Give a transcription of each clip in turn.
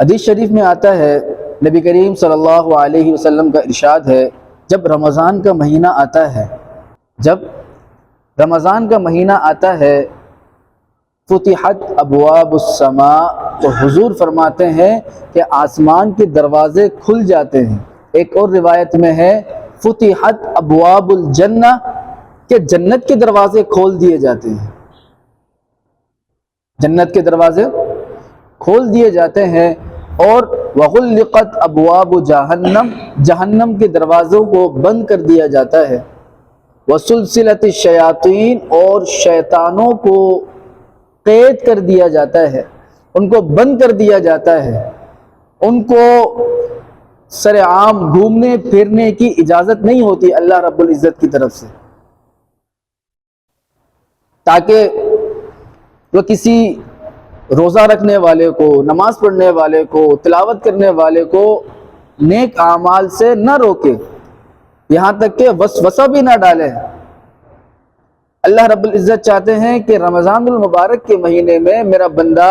حدیث شریف میں آتا ہے، نبی کریم صلی اللہ علیہ وسلم کا ارشاد ہے، جب رمضان کا مہینہ آتا ہے فتحت ابواب السماء، تو حضور فرماتے ہیں کہ آسمان کے دروازے کھل جاتے ہیں۔ ایک اور روایت میں ہے فتحت ابواب الجنہ، کہ جنت کے دروازے کھول دیے جاتے ہیں، جنت کے دروازے کھول دیے جاتے ہیں۔ اور وغلقت ابواب جہنم، جہنم کے دروازوں کو بند کر دیا جاتا ہے۔ وسلسلت الشیاطین، اور شیطانوں کو قید کر دیا جاتا ہے، ان کو بند کر دیا جاتا ہے، ان کو سر عام گھومنے پھرنے کی اجازت نہیں ہوتی اللہ رب العزت کی طرف سے، تاکہ وہ کسی روزہ رکھنے والے کو، نماز پڑھنے والے کو، تلاوت کرنے والے کو نیک اعمال سے نہ روکے، یہاں تک کہ وسوسہ بھی نہ ڈالے۔ اللہ رب العزت چاہتے ہیں کہ رمضان المبارک کے مہینے میں میرا بندہ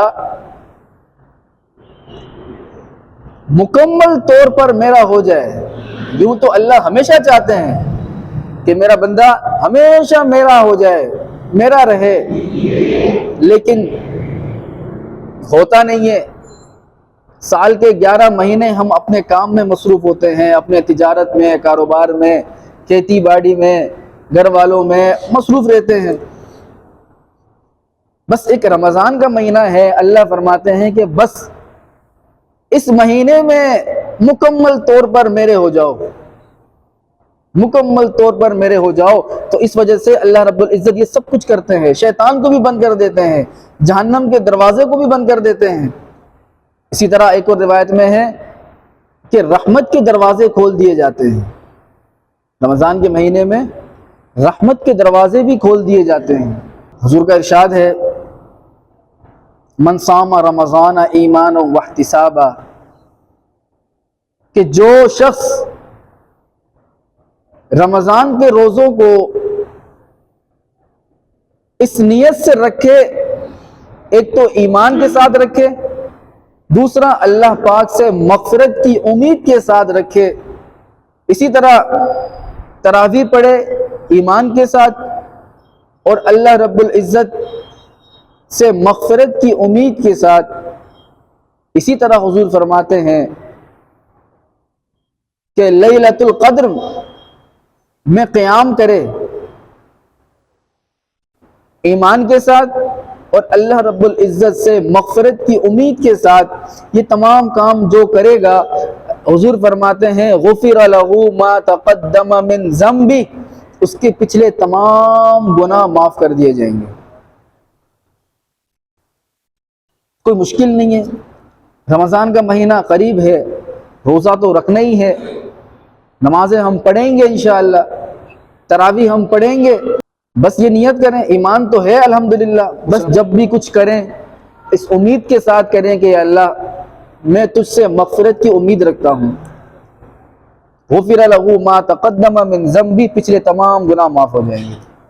مکمل طور پر میرا ہو جائے۔ یوں تو اللہ ہمیشہ چاہتے ہیں کہ میرا بندہ ہمیشہ میرا ہو جائے، میرا رہے، لیکن ہوتا نہیں ہے۔ سال کے 11 مہینے ہم اپنے کام میں مصروف ہوتے ہیں، اپنے تجارت میں، کاروبار میں، کھیتی باڑی میں، گھر والوں میں مصروف رہتے ہیں۔ بس ایک رمضان کا مہینہ ہے، اللہ فرماتے ہیں کہ بس اس مہینے میں مکمل طور پر میرے ہو جاؤ، مکمل طور پر میرے ہو جاؤ۔ تو اس وجہ سے اللہ رب العزت یہ سب کچھ کرتے ہیں، شیطان کو بھی بند کر دیتے ہیں، جہنم کے دروازے کو بھی بند کر دیتے ہیں۔ اسی طرح ایک اور روایت میں ہے کہ رحمت کے دروازے کھول دیے جاتے ہیں، رمضان کے مہینے میں رحمت کے دروازے بھی کھول دیے جاتے ہیں۔ حضور کا ارشاد ہے من صام رمضان ایمانا واحتسابا، کہ جو شخص رمضان کے روزوں کو اس نیت سے رکھے، ایک تو ایمان کے ساتھ رکھے، دوسرا اللہ پاک سے مغفرت کی امید کے ساتھ رکھے، اسی طرح تراویح پڑھے ایمان کے ساتھ اور اللہ رب العزت سے مغفرت کی امید کے ساتھ، اسی طرح حضور فرماتے ہیں کہ لیلۃ القدر میں قیام کرے ایمان کے ساتھ اور اللہ رب العزت سے مغفرت کی امید کے ساتھ، یہ تمام کام جو کرے گا، حضور فرماتے ہیں غفر لہ ما تقدم من ذنبہ، اس کے پچھلے تمام گناہ معاف کر دیے جائیں گے۔ کوئی مشکل نہیں ہے، رمضان کا مہینہ قریب ہے، روزہ تو رکھنا ہی ہے، نمازیں ہم پڑھیں گے انشاءاللہ، تراویح ہم پڑھیں گے، بس یہ نیت کریں، ایمان تو ہے الحمدللہ، بس جب بھی کچھ کریں اس امید کے ساتھ کریں کہ یا اللہ میں تجھ سے مغفرت کی امید رکھتا ہوں۔ غفر لہ ما تقدم من ذنبہ، پچھلے تمام گناہ معاف ہو جائیں گے۔